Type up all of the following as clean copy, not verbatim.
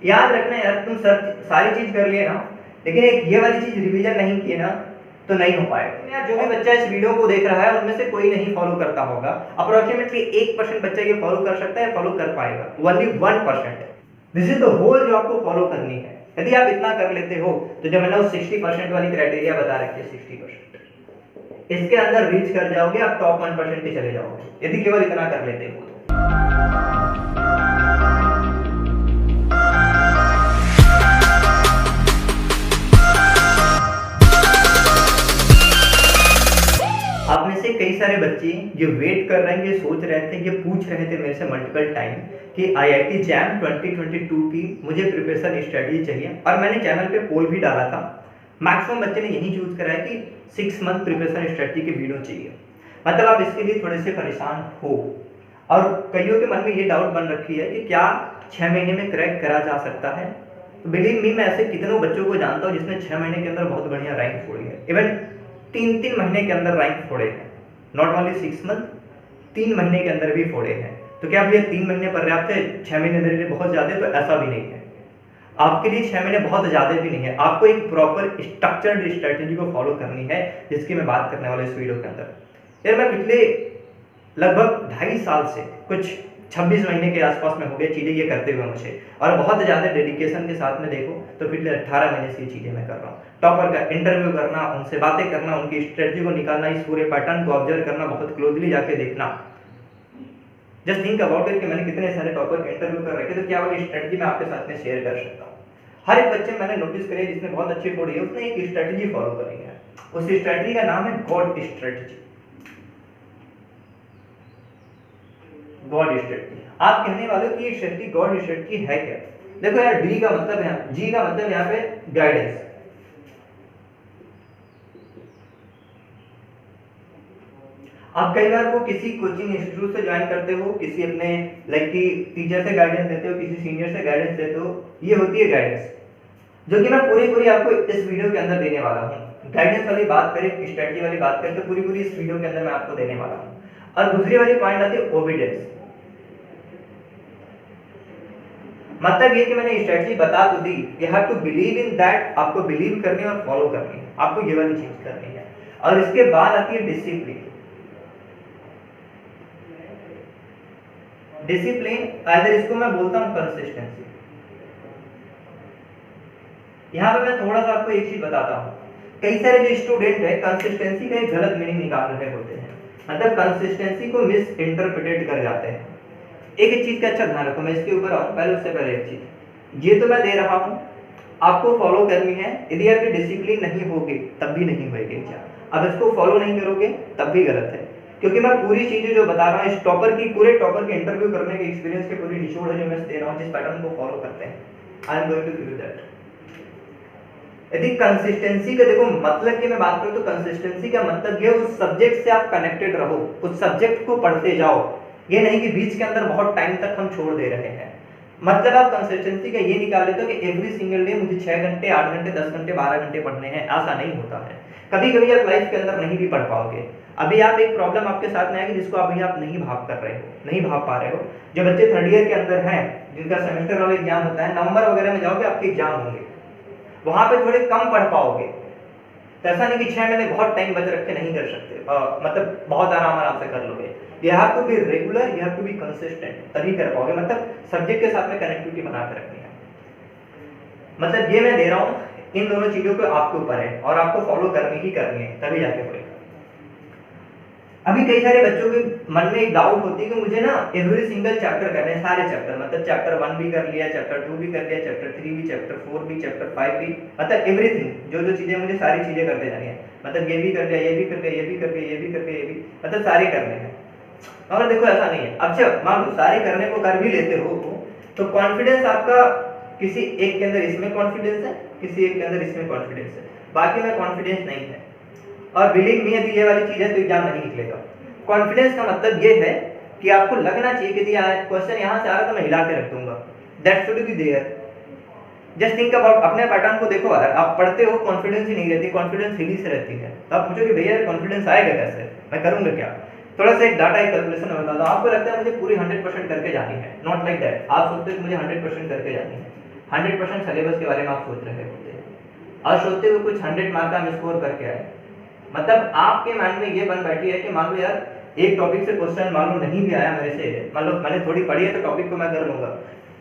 याद रखना यार, तुम सारी चीज कर लिए ना, लेकिन एक ये वाली चीज रिवीजन नहीं की ना तो नहीं हो पाएगा यार। जो भी बच्चा इस वीडियो को देख रहा है उनमें से कोई नहीं फॉलो करता होगा, अप्रोक्सीमेटली 1% बच्चा ये फॉलो कर सकता है, फॉलो कर पाएगा, only 1%। This is the whole जो आपको फॉलो करनी है। यदि आप इतना कर लेते हो तो जो मैंने 60% वाली क्राइटेरिया बता रखी है, 60% इसके अंदर रीच कर जाओगे, आप टॉप 1% पे चले जाओगे, यदि केवल इतना कर लेते हो तो। आप में से कई सारे बच्चे ये वेट कर रहे हैं, ये सोच रहे थे, ये पूछ रहे थे मेरे से मल्टीपल टाइम कि IIT जैम 2022 की मुझे प्रिपरेशन स्ट्रेटजी चाहिए, और मैंने चैनल पे पोल भी डाला था। मैक्सिमम बच्चे ने यही चूज करा है कि 6 मंथ प्रिपरेशन स्ट्रेटजी के वीडियो चाहिए। मतलब आप इसके लिए थोड़े से परेशान हो, और कईयों के मन में ये डाउट बन रखी है कि क्या 6 महीने में क्रैक करा जा सकता है। तो बिलीव मी, मैं ऐसे कितनों बच्चों को जानता हूँ जिसने 6 महीने के अंदर बहुत बढ़िया रैंक छोड़ी है, इवन 3 महीने के अंदर रैंक फोड़े हैं, नॉट ओनली 6 मंथ, 3 महीने के अंदर भी फोड़े हैं। तो क्या भैया 3 महीने पर्याप्त है, 6 महीने मेरे लिए बहुत ज्यादा है? तो ऐसा भी नहीं है, आपके लिए 6 महीने बहुत ज्यादा भी नहीं है। आपको एक प्रॉपर स्ट्रक्चर्ड स्ट्रेटेजी को फॉलो करनी है, जिसकी मैं बात करने वाला इस वीडियो के अंदर। यार मैं पिछले लगभग 2.5 साल से, कुछ 26 महीने के आसपास में हो गए चीज़ें ये करते हुए मुझे, और बहुत ज़्यादा डेडिकेशन के साथ में देखो तो पिछले 18 महीने से ये चीज़ें मैं कर रहा हूँ। टॉपर का इंटरव्यू करना, उनसे बातें करना, उनकी स्ट्रेटजी को निकालना, इस पूरे पैटर्न को ऑब्जर्व करना, बहुत क्लोजली जाके देखना। जस्ट थिंक अबाउट इट कि मैंने कितने सारे टॉपर के इंटरव्यू कर रखे, तो क्या वाली स्ट्रेटजी मैं आपके साथ में शेयर कर सकता हूँ। हर एक बच्चे मैंने नोटिस करे जिसने बहुत अच्छी पढ़ी है, उसने एक स्ट्रेटजी फॉलो करी है। उस स्ट्रेटजी का नाम है गॉड स्ट्रेटजी। God strategy. आप कहने वाले हो कि ये स्ट्रेटजी गॉड स्ट्रेटजी है क्या? देखो यार, डी का मतलब है, जी का मतलब यहाँ पे गाइडेंस। आप कई बार को किसी कोचिंग इंस्टीट्यूट से ज्वाइन करते हो, किसी अपने लाइक की टीचर से गाइडेंस देते हो, किसी सीनियर से गाइडेंस देते हो, ये होती है गाइडेंस, जो कि मैं पूरी आपको इस वीडियो के अंदर देने वाला हूँ। गाइडेंस वाली बात करें, स्ट्रेटजी वाली बात करें, तो पूरी इस वीडियो के अंदर मैं आपको देने वाला हूँ। और दूसरी वाली पॉइंट आती है ओबीडियंस। मतलब ये कि मैंने स्ट्रेटजी बता तो दी, you have to believe in that, आपको बिलीव करनी है और फॉलो करनी है, आपको ये वाली चीज करनी है। और इसके बाद आती है डिसिप्लिन। डिसिप्लिन अगर इसको मैं बोलता हूं कंसिस्टेंसी। यहां पे मैं थोड़ा सा आपको एक चीज बताता हूं, कई सारे जो स्टूडेंट है कंसिस्टेंसी का एक गलत मीनिंग निकाल रहे होते हैं, मतलब कंसिस्टेंसी को मिस इंटरप्रिटेट कर जाते हैं। एक चीज का अच्छा ध्यान रखो, मैं इसके ऊपर आऊं, पहले उससे पहले एक चीज, ये तो मैं दे रहा हूं, आपको फॉलो करनी है। यदि आपकी डिसिप्लिन नहीं होगी तब भी नहीं होगी एग्जाम। अब इसको फॉलो नहीं करोगे तब भी गलत है, क्योंकि मैं पूरी चीजें जो बता रहा हूँ, इस टॉपर की, पूरे टॉपर के इंटरव्यू करने के एक्सपीरियंस के पूरी निचोड़ है जो मैं दे रहा हूँ, जिस पैटर्न को फॉलो करते हैं। I am going to give you that. यदि कंसिस्टेंसी का देखो मतलब की मैं बात करूं तो कंसिस्टेंसी का मतलब ये उस सब्जेक्ट से आप कनेक्टेड रहो, उस सब्जेक्ट को पढ़ते जाओ, ये नहीं कि बीच के अंदर बहुत टाइम तक हम छोड़ दे रहे हैं। मतलब आप कंसिस्टेंसी का ये निकाल लेते हो कि एवरी सिंगल डे मुझे 6 घंटे, 8 घंटे, 10 घंटे, 12 घंटे पढ़ने हैं, ऐसा नहीं होता है। कभी कभी आप लाइफ के अंदर नहीं भी पढ़ पाओगे। अभी आप एक प्रॉब्लम आपके साथ में आएगी जिसको अभी आप नहीं भाप कर रहे हो, नहीं भाप पा रहे हो। जो बच्चे 3rd ईयर के अंदर हैं, जिनका सेमेस्टर वाला एग्जाम होता है, नवंबर वगैरह में जाओगे आपके एग्जाम होंगे, वहां पे थोड़े कम पढ़ पाओगे। तो ऐसा नहीं कि 6 महीने बहुत टाइम बच रख के नहीं कर सकते, मतलब बहुत आराम से कर लोगे। You have to be regular, you have to be consistent, तभी कर पाओगे। मतलब सब्जेक्ट के साथ में कनेक्टिविटी बना के रखनी है। मतलब ये मैं दे रहा हूँ, इन दोनों चीजों को आपके ऊपर है और आपको फॉलो करनी ही करनी है, तभी जाके पड़ेगा। अभी कई सारे बच्चों के मन में एक डाउट होती है कि मुझे ना एवरी सिंगल चैप्टर करने हैं, सारे चैप्टर, मतलब चैप्टर 1 भी कर लिया, चैप्टर 2 भी कर लिया, चैप्टर 3 भी, चैप्टर 4 भी, चैप्टर 5 भी, मतलब एवरीथिंग, जो चीजें मुझे सारी चीजें करते जानी है। मतलब ये भी कर लिया, ये भी कर लिया, ये भी कर लिया, ये भी कर लिया, ये भी, मतलब सारे करने हैं। और देखो ऐसा नहीं है। अब जब मान लो सारे करने को कर भी लेते हो तो कॉन्फिडेंस आपका किसी एक के अंदर इसमें कॉन्फिडेंस है, किसी एक के अंदर इसमें कॉन्फिडेंस है, बाकी में कॉन्फिडेंस नहीं है। और बिलीव मी, यदि ये वाली चीज है तो एग्जाम नहीं निकलेगा। कॉन्फिडेंस का मतलब ये है कि आपको लगना चाहिए कि क्वेश्चन यहाँ से आ रहा तो मैं हिला के रख दूंगा, that should be there. Just think about, अपने पैटर्न को देखो, अगर आप पढ़ते हो कॉन्फिडेंस ही नहीं रहती, कॉन्फिडेंस हिली से रहती है, तो आप पूछो कि भैया कॉन्फिडेंस आएगा कैसे, मैं करूंगा क्या? थोड़ा सा एक डाटा, एक कैलकुलेशन में बताता हूं। आपको लगता है मुझे पूरी 100% करके जानी है, नॉट लाइक दैट। आप सोचते हो मुझे 100% करके जानी है। 100% सिलेबस के बारे में आप सोच रहे होते हैं और सोचते हुए कुछ 100 मार्क का हम स्कोर करके आए, मतलब आपके माइंड में ये बन बैठी है कि मान लो यार एक टॉपिक से क्वेश्चन मान लो नहीं भी आया मेरे से, मान लो मैंने थोड़ी पढ़ी है तो टॉपिक को मैं कर लूंगा,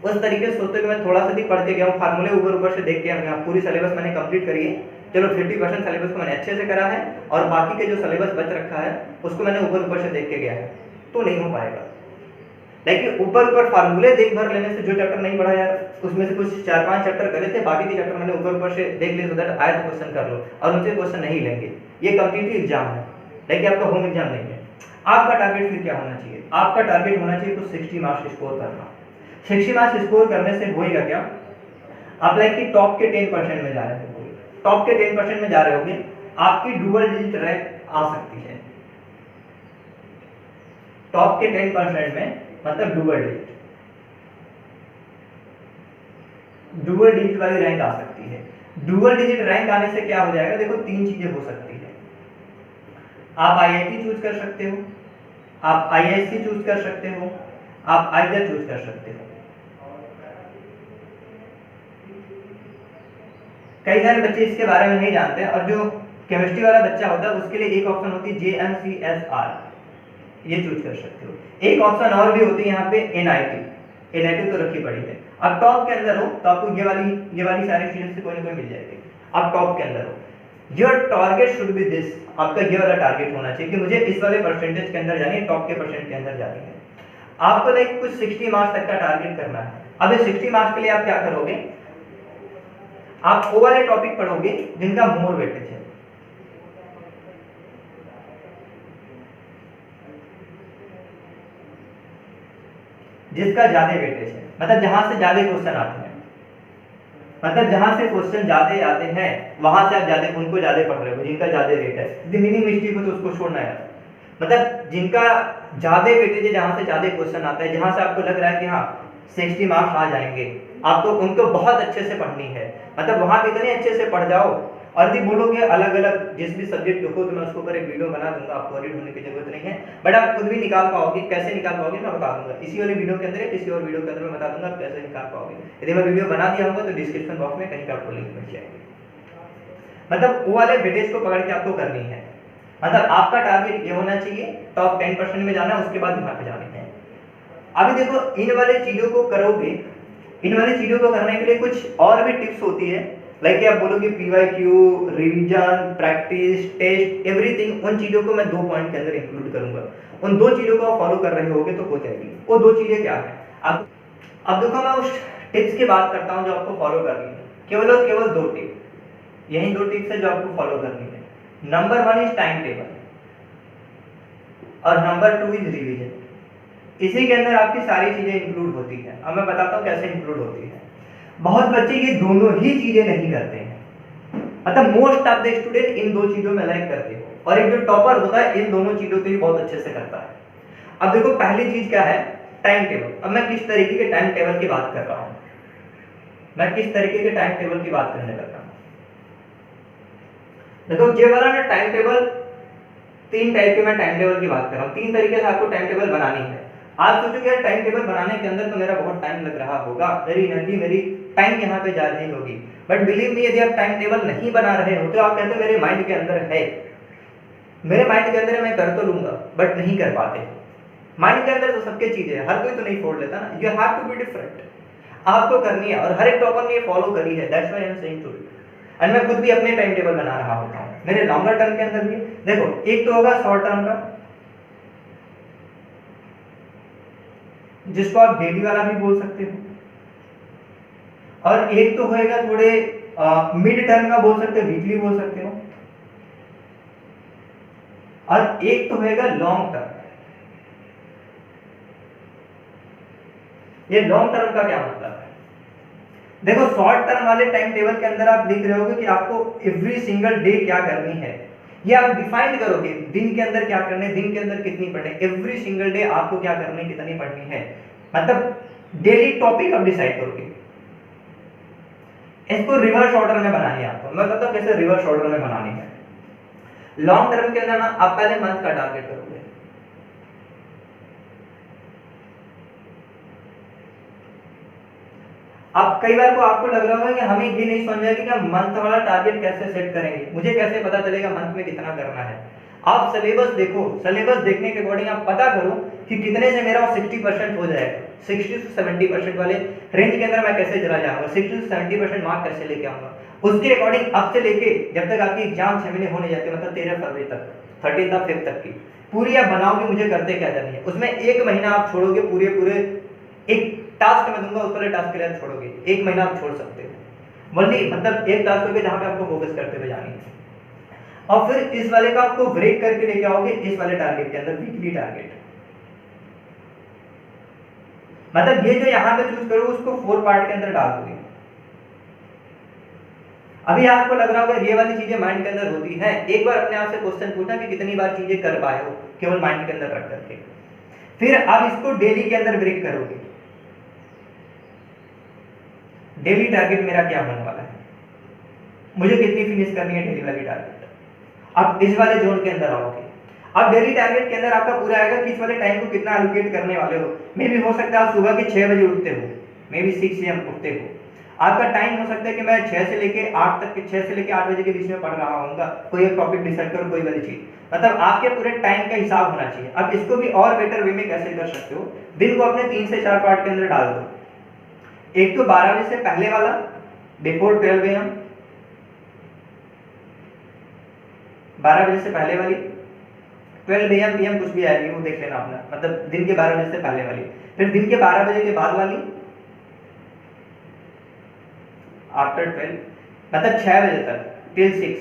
उस तरीके से सोचते कि मैं थोड़ा सा भी पढ़ के गया हूँ, फार्मूले ऊपर से देख के गया, पूरी सिलेबस मैंने कंप्लीट करी है, चलो 50% सिलेबस को मैंने अच्छे से करा है और बाकी के जो सिलेबस बच रखा है उसको मैंने ऊपर से देख के गया है, तो नहीं हो पाएगा। लेकिन ऊपर फार्मूले देख भर लेने से, जो चैप्टर नहीं पढ़ा यार उसमें से कुछ 4-5 चैप्टर करे थे, बाकी के चैप्टर मैंने ऊपर से देख लिए, तो दैट आए तो क्वेश्चन कर लो, और उनसे क्वेश्चन नहीं लेंगे। ये कॉम्पिटिटिव एग्जाम है, लेकिन आपका होम एग्जाम नहीं है। आपका टारगेट फिर क्या होना चाहिए? आपका टारगेट होना चाहिए कुछ 60 मार्क्स स्कोर करना। 60 मार्क्स स्कोर करने से होएगा क्या? आप लाइक कि टॉप के 10% में जा रहे हो, टॉप के 10% में जा रहे होगे, आपकी डुअल डिजिट रैंक आ सकती है। टॉप के 10% में मतलब डुअल डिजिट वाली रैंक आ सकती है। डुअल डिजिट रैंक आने से क्या हो जाएगा? देखो 3 चीजें हो सकती है। आप आईआईटी चूज कर सकते हो, आप आईआईएससी चूज कर सकते हो, आप आइदर चूज कर सकते हो। कई सारे बच्चे इसके बारे में नहीं जानते, और जो केमिस्ट्री वाला बच्चा होता है उसके लिए एक ऑप्शन होती है JNCSR, ये चूज कर सकते हो। एक ऑप्शन और भी होती है यहाँ पे NIT तो रखी पड़ी है। अब टॉप के अंदर हो तो आपको ये वाली सारी चीजें से कोई ना कोई मिल जाएगी। आप टॉप के अंदर हो, your target should be this, आपका ये वाला टारगेट होना चाहिए कि मुझे इस वाले परसेंटेज के अंदर जानी है, टॉप के परसेंट के अंदर जानी है। आपको लाइक कुछ 60 मार्क्स तक का टारगेट करना है। अब इस 60 मार्क्स के लिए आप क्या करोगे? आप वो वाले टॉपिक पढ़ोगे जिनका मोर वेटेज है। जिसका ज्यादा वेटेज है, मतलब जहां से ज्यादा क्वेश्चन आते हैं, मतलब जहां से क्वेश्चन ज्यादा आते हैं वहां से आप ज्यादा उनको ज्यादा पढ़ रहे हो, जिनका ज्यादा रेट है। यदि मीनिंग मिस्टेक हो तो उसको छोड़ना है, मतलब जिनका ज्यादा वेटेज है, जहां से ज्यादा क्वेश्चन आता है, जहां से आपको लग रहा है कि हाँ 60 मार्क्स आ जाएंगे, आपको उनको बहुत अच्छे से पढ़नी है। मतलब वहां पे इतने अच्छे से पढ़ जाओ, और यदि बोलोगे अलग अलग जिस भी सब्जेक्ट को तो मैं उसके ऊपर एक वीडियो बना दूंगा, आपको वरीड होने की जरूरत नहीं है, बट आप खुद भी निकाल पाओगे। कैसे निकाल पाओगे मैं बता दूंगा इसी वाली वीडियो के अंदर, किसी और वीडियो के अंदर मैं बता दूंगा आप कैसे निकाल पाओगे। यदि मैं वीडियो बना दिया होगा तो डिस्क्रिप्शन बॉक्स में कहीं पे आपको लिंक मिल जाएगी। मतलब वो वाले वेटेज को पकड़ के आपको करनी है। मतलब आपका टारगेट ये होना चाहिए टॉप 10% में जाना, उसके बाद यहाँ पे जाने हैं। अभी देखो इन वाले चीजों को करोगे, इन वाली चीजों को करने के लिए कुछ और भी टिप्स होती है, लाइक आप बोलोगे PYQ, revision, practice, test, everything. उन चीजों को मैं 2 पॉइंट के अंदर इंक्लूड करूंगा। उन 2 चीजों को आप फॉलो कर रहे होगे तो हो जाएगी। वो 2 चीजें क्या है? अब देखो मैं उस टिप्स की बात करता हूँ जो आपको फॉलो करनी है। केवल और केवल 2 टिप, यही 2 टिप्स है जो आपको फॉलो करनी है। नंबर 1 इज टाइम टेबल और नंबर 2 इज रिवीजन। इसी के अंदर आपकी सारी चीजें इंक्लूड होती है। अब मैं बताता हूँ कैसे इंक्लूड होती है। बहुत बच्चे ये दोनों ही चीजें नहीं करते हैं, मतलब most of the student in 2 चीजों में लाइक करते हो, और एक जो टॉपर होता है इन दोनों चीजों को भी बहुत अच्छे से करता है। अब देखो पहली चीज क्या है? Time table. अब मैं किस तरीके के टाइम टेबल की बात कर रहा हूँ, मैं किस तरीके के टाइम टेबल की बात करने लगा हूँ। देखो ये वाला ना टाइम टेबल, 3 टाइप के मैं टाइम टेबल की बात कर रहा हूँ। 3 तरीके से आपको टाइम टेबल बनानी है। आप सोचोगे यार टाइम टेबल बनाने के अंदर तो मेरा बहुत टाइम लग रहा होगा, मेरी एनर्जी, मेरी टाइम यहाँ पे जा रही होगी, बट बिलीव मी यदि आप टाइम टेबल नहीं बना रहे हो तो आप कहते हो मेरे माइंड के अंदर है, मेरे माइंड के अंदर मैं कर तो लूंगा, बट नहीं कर पाते। माइंड के अंदर तो सबके चीजें है, हर कोई तो नहीं फोड़ लेता ना। You have to be different, आपको करनी है, और हर एक टॉपर ने ये फॉलो करी है। That's why I am saying to you. And मैं खुद भी अपने टाइम टेबल बना रहा होता हूँ, मेरे लॉन्गर टर्म के अंदर भी। देखो एक तो होगा शॉर्ट टर्म का, जिसको आप डेली वाला भी बोल सकते हो, और एक तो होएगा थोड़े मिड टर्म का बोल सकते हो, वीकली बोल सकते हो, और एक तो होएगा लॉन्ग टर्म। ये लॉन्ग टर्म का क्या मतलब है? देखो शॉर्ट टर्म वाले टाइम टेबल के अंदर आप लिख रहे होगे कि आपको एवरी सिंगल डे क्या करनी है, ये आप डिफाइन करोगे दिन के अंदर क्या करने, दिन के अंदर कितनी पढ़नी, एवरी सिंगल डे आपको क्या करने, कितनी पढ़नी है, मतलब डेली टॉपिक आप डिसाइड करोगे। इसको रिवर्स ऑर्डर में बनानी है आपको, मैं बताता हूं कैसे रिवर्स ऑर्डर में बनानी है। लॉन्ग टर्म के अंदर ना आप पहले मंथ का टारगेट करोगे, अब कई बार को आपको लग रहा होगा कि हमें ये नहीं समझ आएगा कि हम मंथ वाला टारगेट कैसे सेट करेंगे, मुझे कैसे पता चलेगा मंथ में कितना करना है। आप सिलेबस देखो, सिलेबस देखने के अकॉर्डिंग आप पता करो कि कितने से मेरा 60% हो जाएगा, 60 से 70% वाले रेंज के अंदर मैं कैसे चला जाऊंगा, 60 से 70% मार्क कैसे लेके आऊंगा। उसके अकॉर्डिंग अब से लेके जब तक आपकी एग्जाम 6 महीने होने जाते हैं, मतलब 13 फरवरी तक, 13 फेब तक की पूरी आप बनाओगे मुझे करते क्या जानी है। उसमें 1 महीना आप छोड़ोगे, पूरे एक टास्क मैं दूंगा उस वाले टास्क के लिए आप छोड़ोगे, 1 महीना आप छोड़ सकते हो वनली, मतलब एक टास्क होगा जहां पे आपको फोकस करते हुए जानी है। और फिर इस वाले का आपको ब्रेक करके लेके आओगे इस वाले टारगेट के अंदर, वीकली टारगेट। मतलब ये जो यहां पे चूज करोगे उसको 4 पार्ट के अंदर डाल दोगे। अभी आपको लग रहा होगा ये वाली चीजें माइंड के अंदर होती है, एक बार अपने आप से क्वेश्चन पूछना कि कितनी बार चीजें कर पाए हो केवल माइंड के अंदर रख करके। फिर आप इसको डेली के अंदर ब्रेक करोगे, डेली टारगेट मेरा क्या होने वाला है, मुझे कितनी फिनिश करनी है डेली वाली टारगेट। अब इस वाले जोन के अंदर आओगे, अब डेली टारगेट के अंदर आपका पूरा आएगा कि इस वाले टाइम को कितना एलोकेट करने वाले हो। मे भी हो सकता है आप सुबह के 6 बजे उठते हो, मे भी 6 AM उठते हो, आपका टाइम हो सकता है कि मैं 6 से लेके 8 तक के, 6 से लेके 8 बजे के बीच में पढ़ रहा हूँगा, कोई एक टॉपिक डिसाइड करो, कोई वाली चीज, मतलब आपके पूरे टाइम का हिसाब होना चाहिए। अब इसको भी और बेटर वे में कैसे कर सकते हो, दिन को अपने 3 से 4 पार्ट के अंदर डाल दो। एक तो 12 बजे से पहले वाला, बिफोर 12 AM, 12 बजे से पहले वाली, 12 AM PM कुछ भी आएगी वो देख लेना अपना, मतलब दिन के 12 बजे से पहले वाली, फिर दिन के 12 बजे के बाद वाली, आफ्टर 12, मतलब 6 बजे तक टिल 6,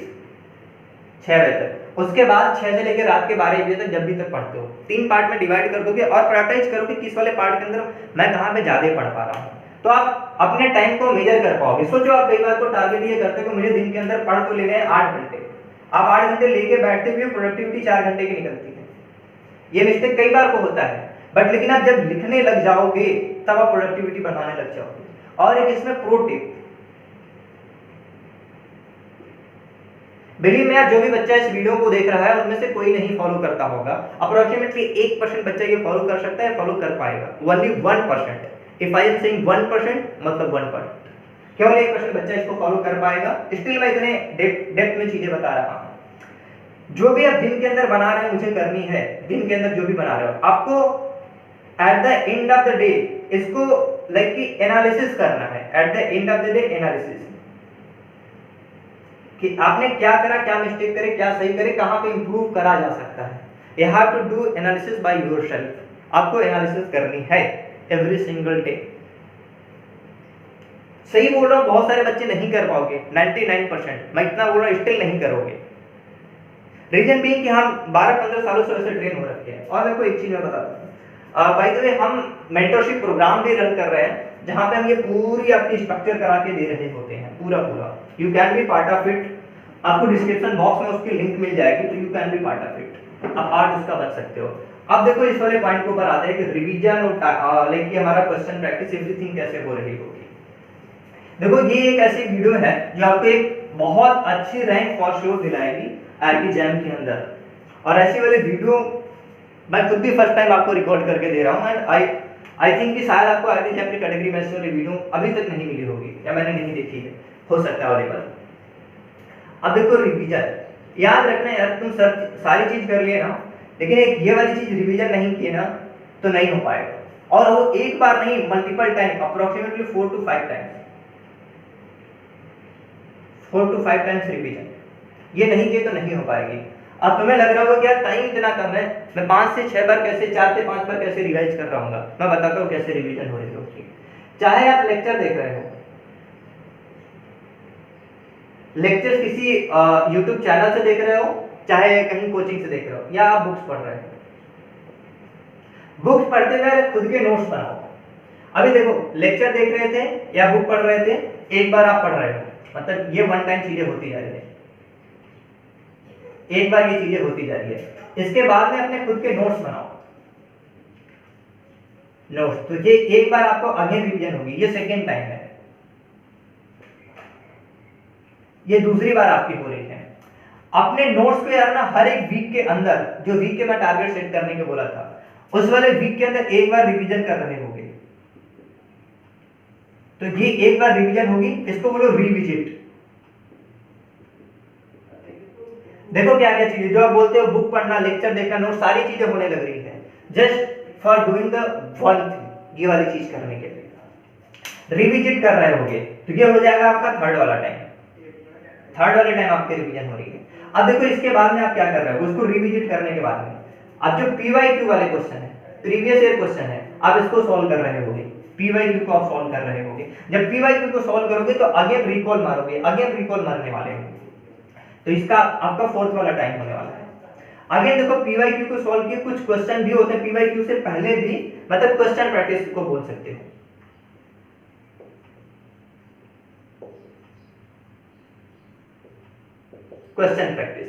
6 बजे तक। उसके बाद 6 से लेकर रात के 12 बजे तक जब भी तक पढ़ते हो, 3 पार्ट में डिवाइड कर दोगे और प्रायोरिटाइज करोगे किस वाले पार्ट के अंदर मैं कहाँ पे ज्यादा पढ़ पा रहा हूँ, तो आप अपने टाइम को मेजर कर पाओगे। सोचो आप कई बार को टारगेट ये करते हो कि मुझे दिन के अंदर पढ़ तो लेने हैं 8 घंटे, आप 8 घंटे लेके बैठते हुए प्रोडक्टिविटी 4 घंटे की निकलती है। ये मिस्टेक कई बार को होता है, बट लेकिन आप जब लिखने लग जाओगे तब आप प्रोडक्टिविटी बढ़ाने लग जाओगे। और एक इसमें प्रो टिप, बिलीव में, जो भी बच्चा इस वीडियो को देख रहा है उनमें से कोई नहीं फॉलो करता होगा, अप्रोक्सीमेटली 1% बच्चा ये फॉलो कर सकता है, फॉलो कर पाएगा, only 1%। If I am saying 1%, मतलब 1%, केवल 1% बच्चा इसको फॉलो कर पाएगा। स्टिल मैं इतने डेप्थ में चीजें बता रहा हूं। जो भी आप दिन के अंदर बना रहे हैं मुझे करनी है, दिन के अंदर जो भी बना रहे हो आपको at the end of the day इसको लाइक कि एनालिसिस करना है, at the end of the day analysis, कि आपने क्या करा, क्या मिस्टेक करे, क्या सही करे, कहां पे इंप्रूव करा जा सकता है। You have to do analysis by yourself, आपको एनालिसिस करनी है एवरी सिंगल डे। सही बोल रहा हूं, बहुत सारे बच्चे नहीं कर पाओगे, 99%, मैं इतना बोल रहा हूं, स्टिल नहीं करोगे। रीजन भी कि हम 12-15 सालों से वैसे ट्रेन हो रखे हैं। और देखो एक चीज मैं बताता हूँ, बाय द वे हम मेंटरशिप प्रोग्राम भी रन कर रहे हैं जहां पे हम ये पूरी आपकी स्ट्रक्चर करा के दे रहे होते हैं, पूरा। You can be part of it, आपको डिस्क्रिप्शन बॉक्स में उसकी लिंक मिल जाएगी, तो you can be part of it, आप पार्ट उसका बन सकते हो। अब देखो इस वाले पॉइंट के ऊपर आते हैं कि रिवीजन और लाइक हमारा क्वेश्चन प्रैक्टिस एवरीथिंग कैसे हो रही होगी। देखो ये एक ऐसी वीडियो है जो आपको एक बहुत अच्छी रैंक फॉर श्योर दिलाएगी आईआईटी जैम के अंदर। और ऐसी वाली वीडियो मैं खुद भी फर्स्ट टाइम आपको रिकॉर्ड करके दे रहा हूँ, एंड आई थिंक कि शायद आपको आईआईटी जैम की कैटेगरी में ऐसी वाली वीडियो अभी तक नहीं मिली होगी, या मैंने नहीं देखी है, हो सकता है अवेलेबल। अब देखो रिवीजन, याद रखना यार, तुम सारी चीज कर लिए ना, लेकिन एक ये वाली चीज रिवीजन नहीं किए ना तो नहीं हो पाएगा। और वो एक बार नहीं, multiple time, approximately 4 to 5 times, 4 to 5 times revision. ये नहीं किए तो नहीं हो पाएगी। अब तुम्हें लग रहा होगा कि यार टाइम इतना कम है, मैं 5 से 6 बार कैसे, 4 से 5 बार कैसे रिवाइज कर रहा हूँ। मैं बताता हूँ कैसे रिवीजन हो रही होगी। चाहे आप लेक्चर देख रहे हो, लेक्चर किसी यूट्यूब चैनल से देख रहे हो, चाहे कहीं कोचिंग से देख रहे हो, या आप बुक्स पढ़ रहे हो, बुक्स पढ़ते हुए खुद के नोट्स बनाओ। अभी देखो लेक्चर देख रहे थे या बुक पढ़ रहे थे, एक बार आप पढ़ रहे हो, मतलब ये वन टाइम चीजें होती जा रही है, एक बार ये चीजें होती जा रही है। इसके बाद में अपने खुद के नोट्स बनाओ, नोट्स, तो ये एक बार आपको अगेन रिवीजन होगी, ये सेकेंड टाइम है, ये दूसरी बार आपकी हो रही है। अपने नोट्स को यार ना हर एक वीक के अंदर, जो वीक के मैं टारगेट सेट करने के बोला था, उस वाले वीक के अंदर एक बार रिवीजन कर रहे होगे। तो ये एक बार रिवीजन होगी, इसको बोलो रिविजिट। देखो क्या क्या चीजें जो आप बोलते हो बुक पढ़ना, लेक्चर देखना, नोट, सारी चीजें होने लग रही है just for doing the one thing, ये वाली चीज करने के लिए रिविजिट कर रहे होगे। तो ये हो जाएगा आपका थर्ड वाला टाइम, थर्ड वाले टाइम आपकी रिवीजन हो रही है। अब देखो इसके बाद में आप क्या कर रहे हो, उसको रिविजिट करने के बाद में अब जो पीवाईक्यू वाले क्वेश्चन है, प्रीवियस ईयर क्वेश्चन है, आप इसको सॉल्व कर रहे होगे, पीवाईक्यू को आप सॉल्व कर रहे होगे। जब पीवाईक्यू को सॉल्व करोगे तो अगेन रिकॉल मारोगे, अगेन रिकॉल मारने वाले हो, तो इसका आपका फोर्थ वाला टाइम होने वाला है। अगेन देखो पीवाईक्यू को सॉल्व किए, कुछ क्वेश्चन भी होते हैं पीवाईक्यू से पहले भी, मतलब क्वेश्चन प्रैक्टिस को बोल सकते हो। क्वेश्चन प्रैक्टिस,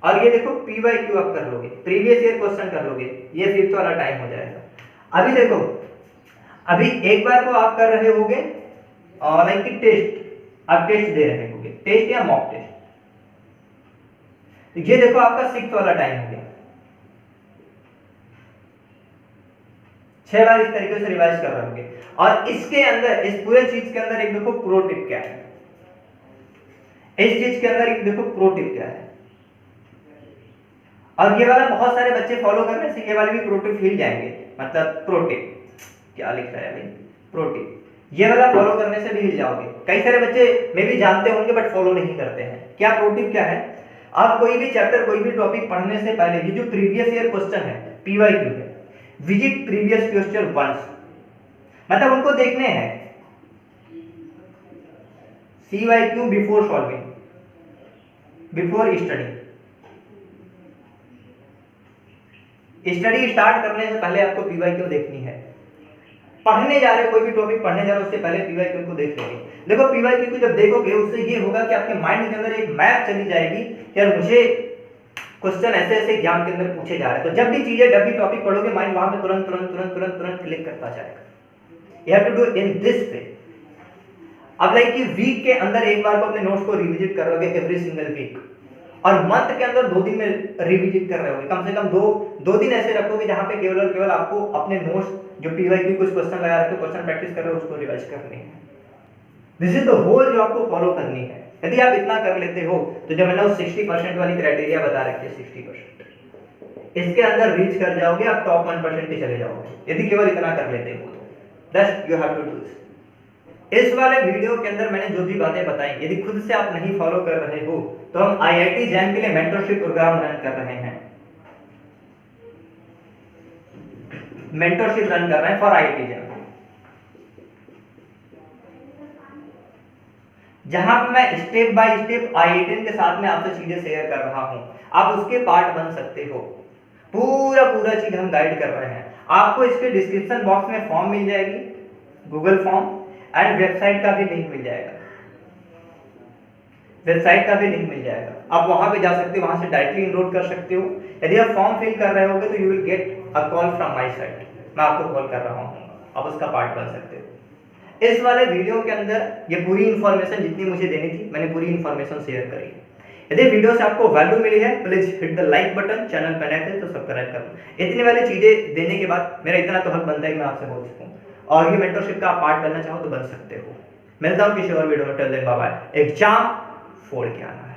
और ये देखो पीवाईक्यू आप कर लोगे, प्रीवियस ईयर क्वेश्चन कर लोगे, ये फिफ्थ वाला टाइम हो जाएगा। अभी देखो अभी एक बार को आप कर रहे होगे लाइक कि टेस्ट, आप टेस्ट दे रहे होगे, टेस्ट या मॉक टेस्ट, तो ये देखो आपका सिक्स्थ वाला टाइम हो गया। 6 बार इस तरीके से रिवाइज कर रहे होगे। और इसके अंदर, इस पूरे चीज के अंदर एक देखो प्रो टिप क्या है, इस चीज के अंदर एक देखो प्रो टिप क्या है, और ये वाला बहुत सारे बच्चे फॉलो करने से ये वाले भी प्रो टिप हिल जाएंगे। मतलब प्रो टिप क्या लिख रहा है भाई, प्रो टिप, ये वाला फॉलो करने से भी हिल जाओगे। कई सारे बच्चे मे भी जानते होंगे बट फॉलो नहीं करते हैं। क्या प्रो टिप क्या है, आप कोई भी चैप्टर, कोई भी टॉपिक पढ़ने से पहले ये जो प्रीवियस ईयर क्वेश्चन है, पीवाईक्यू है, विजिट प्रीवियस क्वेश्चन वंस, मतलब उनको देखने हैं। CYQ before solving, before study, study start करने से पहले आपको पीवाईक्यू देखनी है। पढ़ने जा रहे हो, कोई भी टॉपिक पढ़ने जा रहे हो, उससे पहले पीवाईक्यू को देख लेंगे। देखो पीवाईक्यू को जब देखोगे उससे ये होगा कि आपके माइंड के अंदर एक मैप चली जाएगी कि यार मुझे क्वेश्चन ऐसे ऐसे एग्जाम के अंदर पूछे जा रहे हैं। तो जब भी चीजें, जब भी टॉपिक पढ़ोगे, माइंड वहां पे तुरंत तुरंत तुरंत तुरंत तुरंत क्लिक करता जाएगा। You have to do in this way. अब लाइक कि वीक के अंदर एक बार को अपने नोट्स को रिविजिट करोगे एवरी सिंगल वीक, और मंथ के अंदर 2 दिन में रिविजिट कर रहे होगे। कम से कम दो दिन ऐसे रखोगे जहां पे केवल और केवल आपको अपने नोट्स जो पीवाईक्यू कुछ क्वेश्चन लगा रखे, क्वेश्चन प्रैक्टिस कर रहे हो, उसको रिवाइज करनी है। दिस इज द होल जो आपको फॉलो करनी है। यदि आप इतना कर लेते हो तो जो मैंने 60% वाली क्राइटेरिया बता रखी है, 60% इसके अंदर रीच कर जाओगे, आप टॉप 1% पे चले जाओगे यदि केवल इतना कर लेते हो तो। Just you have to do this. इस वाले वीडियो के अंदर मैंने जो भी बातें बताई, यदि खुद से आप नहीं फॉलो कर रहे हो तो हम आईआईटी जैम के लिए मेंटरशिप प्रोग्राम रन कर रहे हैं, मेंटरशिप रन कर रहे हैं फॉर आईआईटी जैम, जहां पे मैं स्टेप बाय स्टेप आईआईटी के साथ में आपसे चीजें शेयर कर रहा हूं। आप उसके पार्ट बन सकते हो। पूरा चीज हम गाइड कर रहे हैं। आपको इसके डिस्क्रिप्शन बॉक्स में फॉर्म मिल जाएगी, गूगल फॉर्म, एंड वेबसाइट का भी लिंक मिल जाएगा, वेबसाइट का भी लिंक मिल जाएगा। आप वहां पे जा सकते हो, वहां से डायरेक्टली इनरोल कर सकते हो। यदि आप फॉर्म फिल कर रहे होगे तो you will get a call from my side, मैं आपको कॉल कर रहा हूँ, आप उसका पार्ट बन सकते हो। इस वाले वीडियो के अंदर ये पूरी इंफॉर्मेशन जितनी मुझे देनी थी, मैंने पूरी इंफॉर्मेशन शेयर करी है। यदि वीडियो से आपको वैल्यू मिली है, please hit the like button, channel पर नए थे तो सब्सक्राइब कर लो। इतनी वाली चीजें देने के बाद मेरा इतना तो हक बनता है कि मैं आपसे बोल सकूं, और ये मेंटरशिप का आप पार्ट बनना चाहो तो बन सकते हो। मिलता हूं किसी और वीडियो में, till then bye bye. Exam फोड़ के आना है।